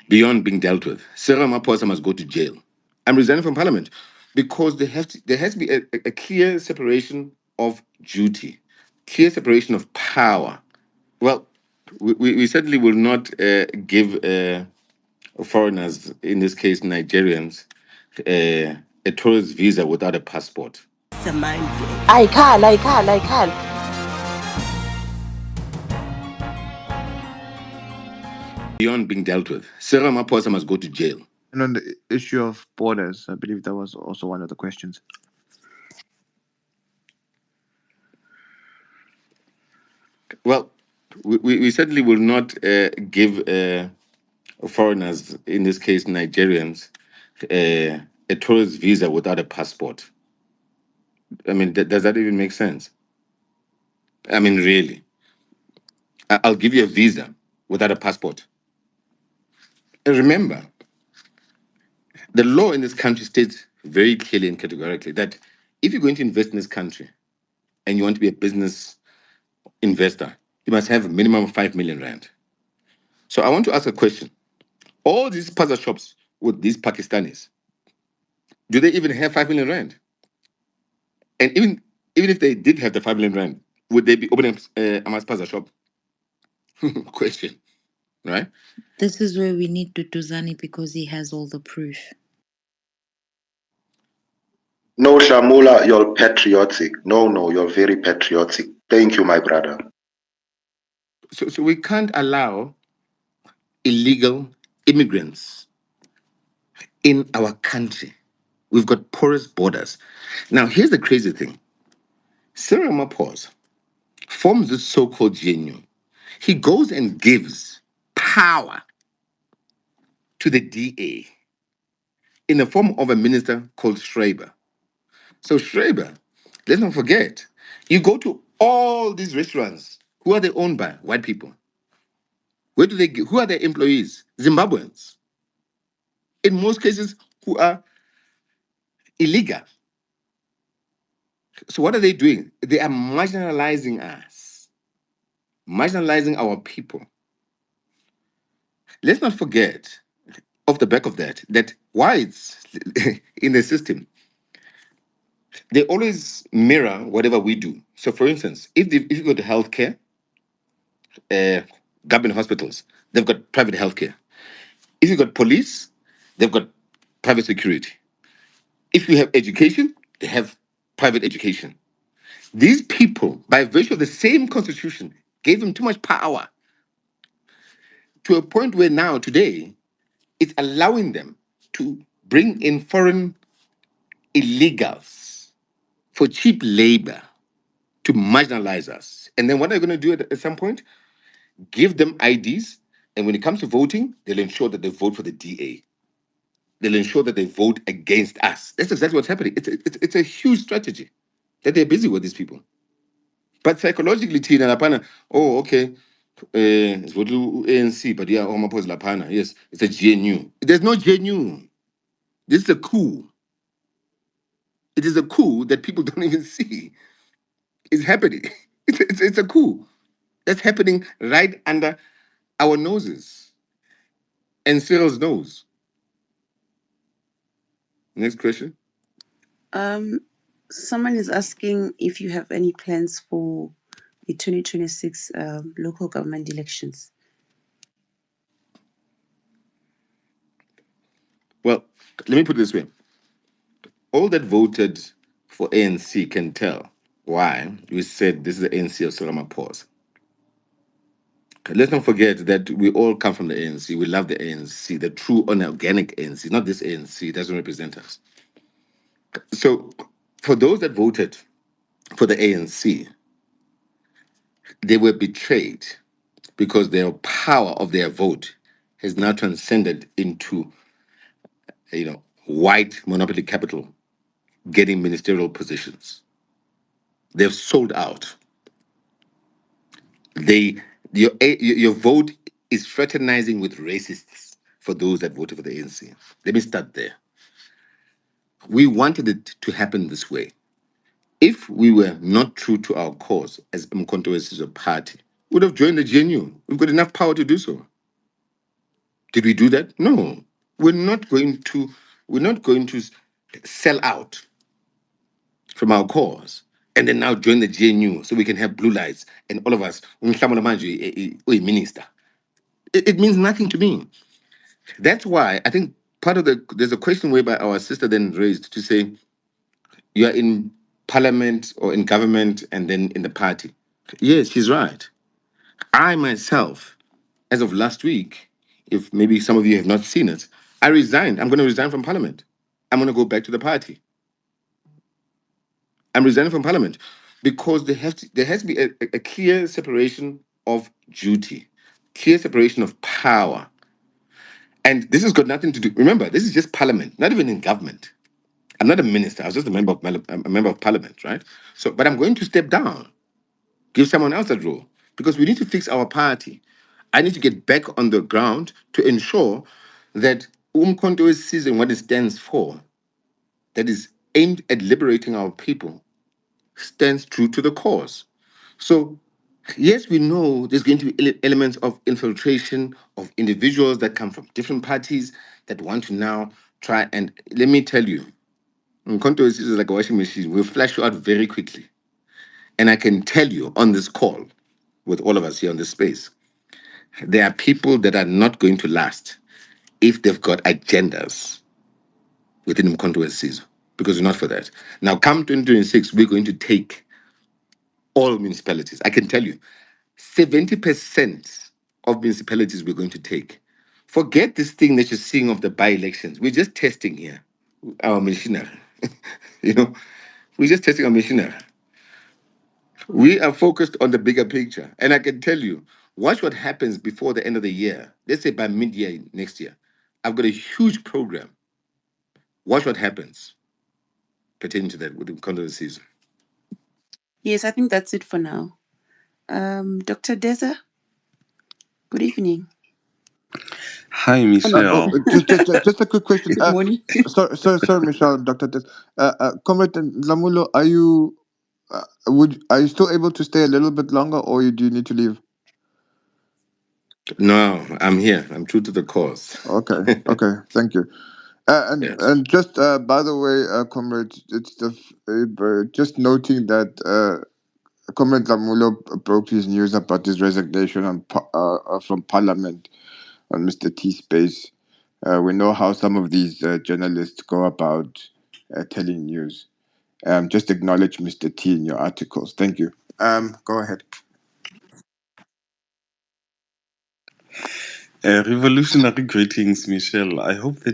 beyond being dealt with. Ramaphosa must go to jail. I'm resigning from parliament because there has to be a clear separation of duty, clear separation of power. Well, we certainly will not give foreigners, in this case Nigerians, a tourist visa without a passport. ayikhala. Beyond being dealt with. Ramaphosa must go to jail. And on the issue of borders, I believe that was also one of the questions. Well, we certainly will not give foreigners, in this case Nigerians, a tourist visa without a passport. I mean, does that even make sense? I mean, really? I'll give you a visa without a passport. And remember, the law in this country states very clearly and categorically that if you're going to invest in this country and you want to be a business investor, you must have a minimum of 5 million rand. So I want to ask a question. All these puzzle shops with these Pakistanis, do they even have 5 million rand? And even if they did have the 5 million rand, would they be opening a Paza shop? Question, right? This is where we need Duduzani because he has all the proof. No, Nhlamulo, you're patriotic. No, you're very patriotic. Thank you, my brother. So we can't allow illegal immigrants in our country. We've got porous borders. Now, here's the crazy thing. Cyril Ramaphosa forms this so-called GNU. He goes and gives power to the DA in the form of a minister called Schreiber. So Schreiber, let's not forget, you go to all these restaurants. Who are they owned by? White people. Where do they? Who are their employees? Zimbabweans. In most cases, who are illegal. So what are they doing? They are marginalizing us, marginalizing our people. Let's not forget, off the back of that, that whites in the system, they always mirror whatever we do. So, for instance, if you go to healthcare, government hospitals, they've got private healthcare. If you got police, they've got private security. If you have education, they have private education. These people, by virtue of the same constitution, gave them too much power to a point where now, today, it's allowing them to bring in foreign illegals for cheap labor to marginalize us. And then what are they going to do at some point? Give them IDs. And when it comes to voting, they'll ensure that they vote for the DA. They'll ensure that they vote against us. That's exactly what's happening. It's a huge strategy that they're busy with these people. But psychologically, Tina Lapana, oh, okay, it's what ANC, but yeah, Ramaphosa Lapana, yes, it's a GNU. There's no GNU. This is a coup. It is a coup that people don't even see. It's happening. It's a coup that's happening right under our noses and Cyril's nose. Next question. Someone is asking if you have any plans for the 2026 local government elections. Well, let me put it this way. All that voted for ANC can tell why we said this is the ANC of Cyril Ramaphosa. Let's not forget that we all come from the ANC. We love the ANC, the true, unorganic ANC, not this ANC. It doesn't represent us. So, for those that voted for the ANC, they were betrayed because their power of their vote has now transcended into, white monopoly capital getting ministerial positions. They've sold out. Your vote is fraternizing with racists for those that voted for the ANC. Let me start there. We wanted it to happen this way. If we were not true to our cause as Mkhonto as a party, we would have joined the GNU. We've got enough power to do so. Did we do that? No. We're not going to. We're not going to sell out from our cause and then now join the GNU so we can have blue lights and all of us. Mhlamulo manje, minister. It means nothing to me. That's why I think part of there's a question whereby our sister then raised to say you are in parliament or in government and then in the party. Yes, she's right. I myself, as of last week, if maybe some of you have not seen it, I resigned. I'm going to resign from parliament. I'm going to go back to the party. I'm resigning from parliament because there has to be a clear separation of duty, clear separation of power. And this has got nothing to do. Remember, this is just parliament, not even in government. I'm not a minister. I was just a member of parliament, right? So, but I'm going to step down, give someone else that role because we need to fix our party. I need to get back on the ground to ensure that Umkhonto sees what it stands for, that is aimed at liberating our people, stands true to the cause. So, yes, we know there's going to be elements of infiltration of individuals that come from different parties that want to now try and let me tell you, Mkhonto is like a washing machine. We'll flash you out very quickly. And I can tell you on this call, with all of us here on this space, there are people that are not going to last if they've got agendas within Mkhonto Sizwe, because we're not for that. Now, come 2026, we're going to take all municipalities. I can tell you, 70% of municipalities we're going to take. Forget this thing that you're seeing of the by-elections. We're just testing here our machinery. you know, we're just testing our machinery. We are focused on the bigger picture. And I can tell you, watch what happens before the end of the year. Let's say by mid-year next year. I've got a huge program. Watch what happens pertaining to that with the content season. Yes, I think that's it for now. Dr. Deza, good evening. Hi, Oh, no. Michelle. Just a quick question. Good morning. Sorry, Michelle, Dr. Tess. Comrade Nhlamulo, are you still able to stay a little bit longer, or do you need to leave? No, I'm here. I'm true to the cause. Okay, thank you. Yes. And just by the way, comrade, it's just noting that Comrade Nhlamulo broke his news about his resignation from Parliament on Mr. T Space. We know how some of these journalists go about telling news. Just acknowledge Mr. T in your articles. Thank you. Go ahead. Revolutionary greetings, Michelle. I hope that